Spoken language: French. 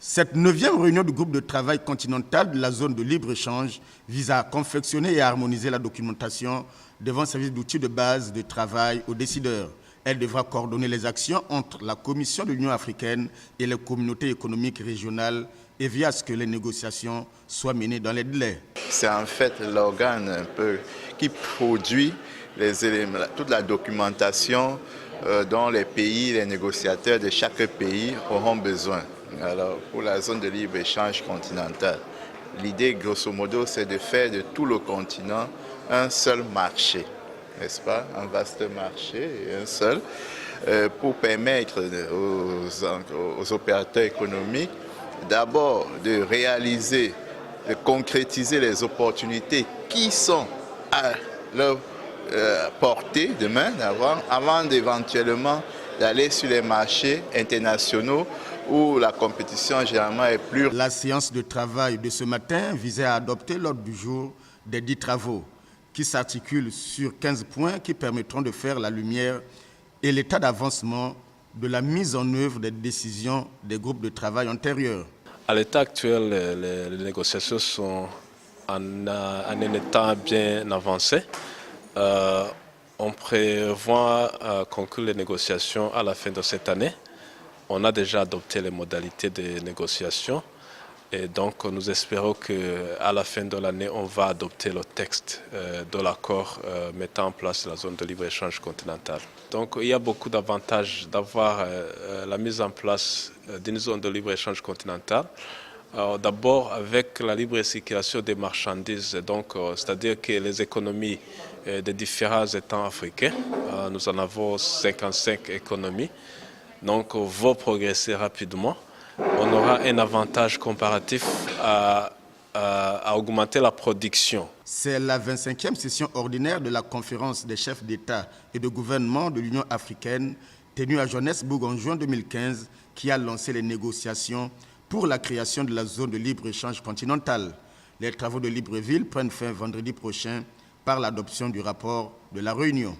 Cette 9e réunion du groupe de travail continental de la zone de libre-échange vise à confectionner et à harmoniser la documentation devant servir d'outils de base de travail aux décideurs. Elle devra coordonner les actions entre la Commission de l'Union africaine et les communautés économiques régionales et veiller à ce que les négociations soient menées dans les délais. C'est en fait l'organe un peu qui produit les éléments, toute la documentation dont les pays, les négociateurs de chaque pays auront besoin. Alors, pour la zone de libre-échange continentale, l'idée, grosso modo, c'est de faire de tout le continent un seul marché, n'est-ce pas? Un vaste marché, un seul, pour permettre aux opérateurs économiques d'abord de réaliser, de concrétiser les opportunités qui sont à leur portée demain, avant d'éventuellement d'aller sur les marchés internationaux où la compétition généralement est plus... La séance de travail de ce matin visait à adopter l'ordre du jour des 10 travaux qui s'articulent sur 15 points qui permettront de faire la lumière et l'état d'avancement de la mise en œuvre des décisions des groupes de travail antérieurs. À l'état actuel, les négociations sont en un état bien avancé. On prévoit conclure les négociations à la fin de cette année. On a déjà adopté les modalités de négociation et donc nous espérons qu'à la fin de l'année, on va adopter le texte de l'accord mettant en place la zone de libre-échange continentale. Donc il y a beaucoup d'avantages d'avoir la mise en place d'une zone de libre-échange continentale. D'abord avec la libre circulation des marchandises, c'est-à-dire que les économies des différents États africains, nous en avons 55 économies, donc vont progresser rapidement. On aura un avantage comparatif à augmenter la production. C'est la 25e session ordinaire de la conférence des chefs d'État et de gouvernement de l'Union africaine tenue à Johannesburg en juin 2015 qui a lancé les négociations pour la création de la zone de libre-échange continentale. Les travaux de Libreville prennent fin vendredi prochain par l'adoption du rapport de la réunion.